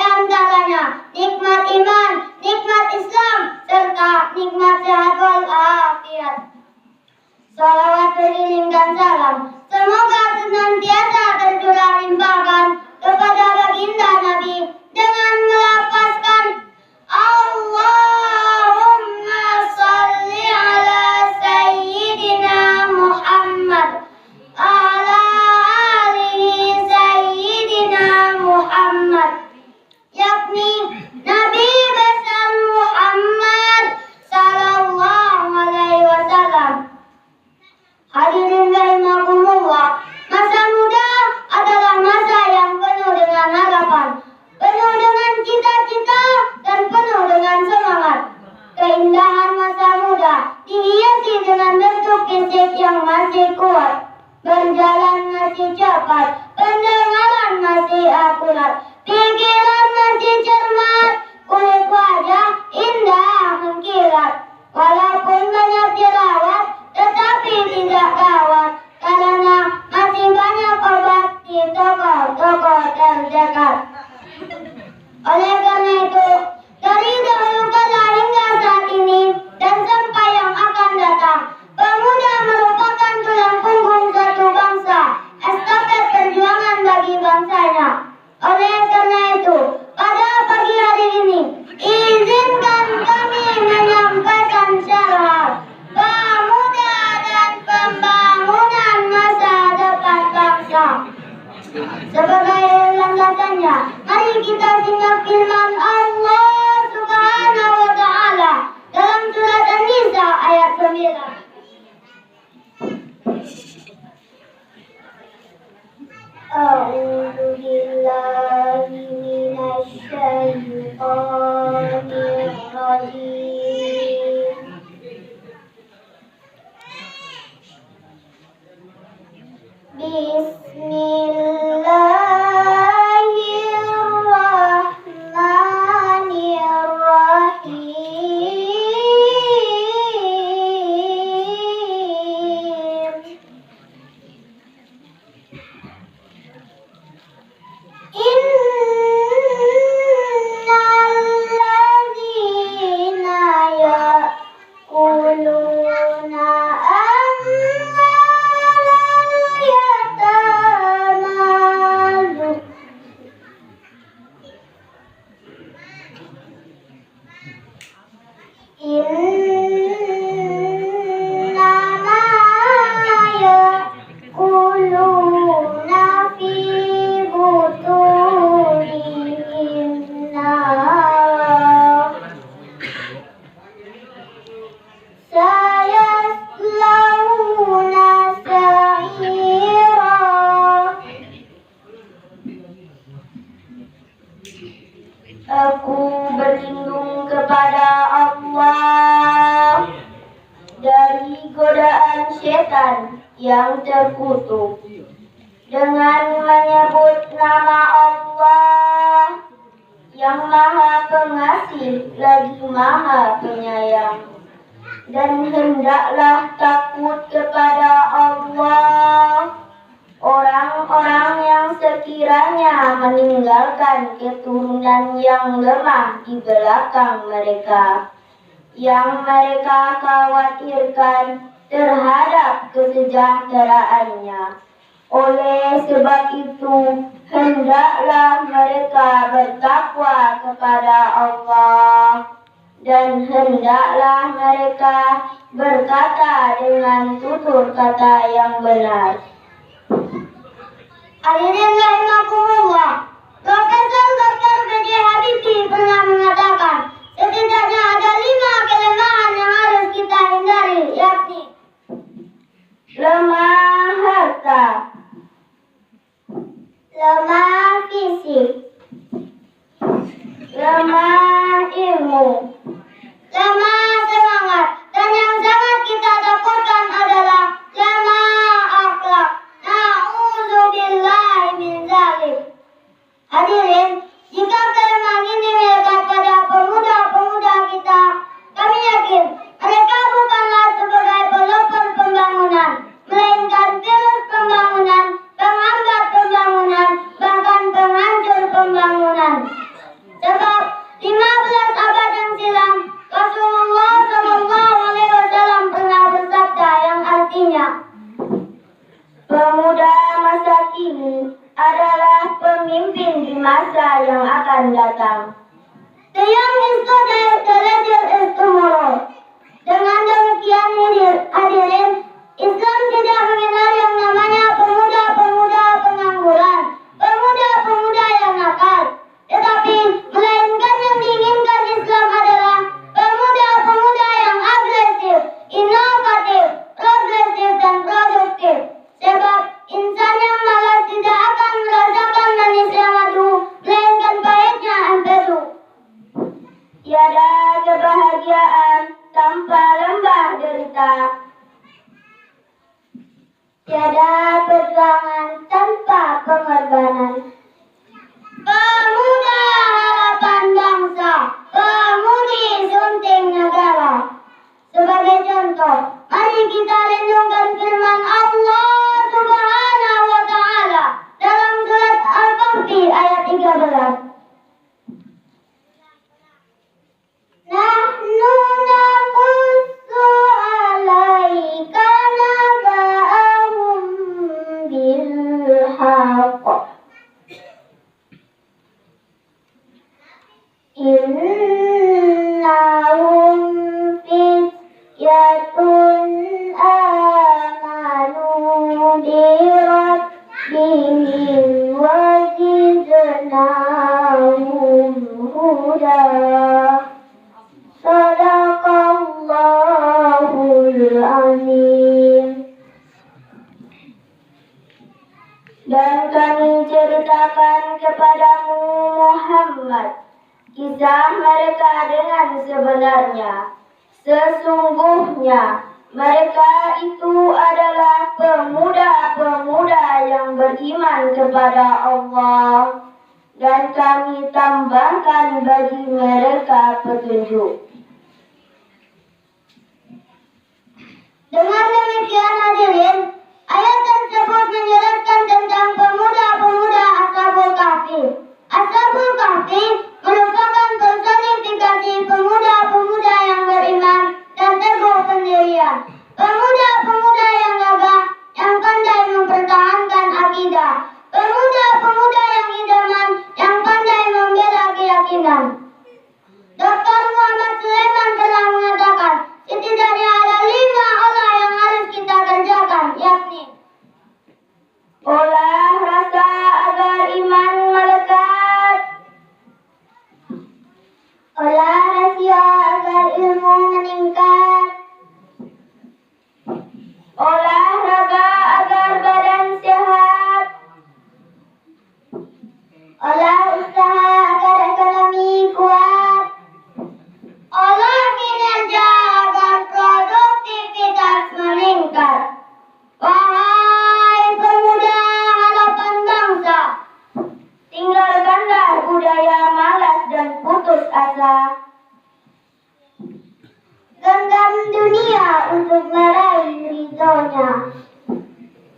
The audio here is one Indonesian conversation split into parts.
antaranya nikmat iman, nikmat Islam, serta nikmat sehat walafiat. Salawat beriring dan salam semoga senantiasa tercurah limpahkan kepada baginda Nabi dengan melafazkan Allahumma salli ala Sayyidina Muhammad ala alihi Sayyidina Muhammad, yakni Nabi besar Muhammad sallallahu alaihi wasallam. Hadirin rahimakumullah, masa muda adalah masa yang penuh dengan harapan, penuh dengan cita-cita, dan penuh dengan semangat. Keindahan masa muda dihiasi dengan bentuk fisik yang masih kuat, berjalan masih cepat, pendengaran masih akurat, pikiran masih cermat, kulit wajah indah mengkilat. Walaupun banyak jerawat, tetapi tidak gawat, karena masih banyak obat di toko-toko terdekat. Oleh karena itu, dari dahulu kala hingga saat ini dan sampai yang akan datang, pemuda merupakan tulang punggung suatu bangsa, estafet perjuangan bagi bangsanya. Oleh karena itu, pada pagi hari ini, izinkan kami menyampaikan syarah pemuda dan pembangunan masa depan bangsa. Sebagai landasannya, mari kita simak firman Allah Subhanahu wa Ta'ala dalam surat An-Nisa ayat 9. A'udzu billahi minasy syaithanir rajim. Aku berlindung kepada Allah dari godaan setan yang terkutuk dengan menyebut nama Allah yang Maha Pengasih lagi Maha Penyayang. Dan hendaklah takut kepada Allah orang-orang yang sekiranya meninggalkan keturunan yang lemah di belakang mereka, yang mereka khawatirkan terhadap kesejahteraannya. Oleh sebab itu, hendaklah mereka bertakwa kepada Allah, dan hendaklah mereka berkata dengan tutur kata yang benar. Hadirin rahimakumullah, Profesor Dr. B.J. Habibie pernah mengatakan, setidaknya ada 5 kelemahan yang harus kita hindari, yakni lemah harta, lemah fisik, lemah ilmu, lemah semangat, dan yang sangat kita takutkan adalah lemah akhlak. Na'udzubillahi min dzalik. Hadirin, jika kelemahan ini melekat pada pemuda-pemuda kita, kami yakin mereka bukanlah sebagai pelopor pembangunan, melainkan virus pembangunan, penghambat pembangunan, bahkan penghancur pembangunan. Sebab 15 abad yang silam Rasulullah SAW pernah bersabda yang artinya, pemuda masa kini adalah pemimpin di masa yang akan datang. The young is today, the later is tomorrow. Dengan demikian hadirin, Islam tidak mengenal yang namanya pemuda-pemuda pengangguran, pemuda-pemuda yang nakal. Tetapi melainkan yang diinginkan Islam adalah pemuda-pemuda yang agresif, inovatif, progresif dan produktif. Sebab insan yang malas tidak akan merasakan manisnya madu, melainkan pahitnya empedu. Tiada kebahagiaan tanpa lembah derita. Tiada perjuangan tanpa pengorbanan. Pemuda harapan bangsa, pemudi sunting negara. Sebagai contoh, mari kita renungkan firman Allah Subhanahu wa Ta'ala dalam surat Al-Kahfi ayat 13. Nahnu naqussu 'alaika naba'ahum bil haqq. Innahum fityatun amanu bi rabbihim wa zidnahum huda. Sadaqallahul azim. Dan kami ceritakan kepadamu Muhammad kisah mereka dengan sebenarnya. Sesungguhnya mereka itu adalah pemuda-pemuda yang beriman kepada Allah, dan kami tambahkan bagi mereka petunjuk. Dengan demikian hadirin, ayat tersebut menjelaskan tentang pemuda-pemuda Ashabul Kahfi. Ashabul Kahfi merupakan personifikasi pemuda-pemuda yang beriman dan teguh pendirian. Pemuda-pemuda yang gagah, yang pandai mempertahankan akidah. Pemuda-pemuda yang idaman, yang pandai membela keyakinan. Dr. Muhammad Sulaiman telah mengatakan, setidaknya ada 5 olah yang harus kita kerjakan, yakni olah rasa agar iman melekat, olah rahasia agar ilmu meningkat, olah raga agar badan sehat, olah usaha agar ekonomi kuat, olah kinerja agar produktivitas meningkat. Wahai pemuda harapan bangsa, tinggalkanlah budaya malas dan putus asa. Genggam dunia untuk meraih ridhonya.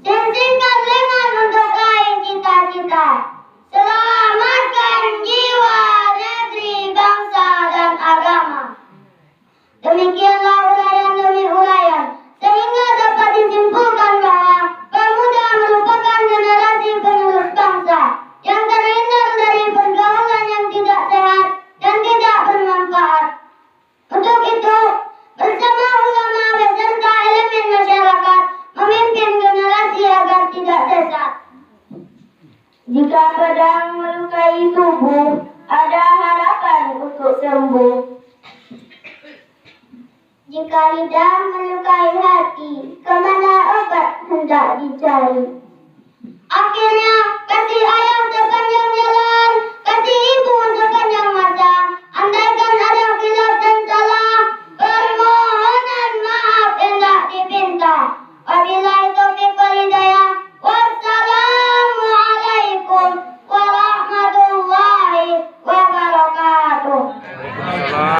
Singkirkan lengan untuk raih cita-cita. Selamatkan jiwa, negeri, bangsa, dan agama. Demikianlah uraian demi uraian, sehingga dapat disimpulkan bahwa pemuda merupakan generasi penerus bangsa yang terhindar dari pergaulan yang tidak sehat dan tidak bermanfaat. Untuk itu, bersama ulama beserta elemen masyarakat memimpin generasi agar tidak sesat. Jika pedang melukai tubuh, ada harapan untuk sembuh. Jika lidah melukai hati, kemana obat hendak dicari? Akhirnya, kasih ayah sepanjang jalan, kasih ibu sepanjang masa. Andaikan ada khilaf dan salah, permohonan maaf hendak dipinta. Wabillahi taufiq wal hidayah. Wassalamualaikum warahmatullahi wabarakatuh.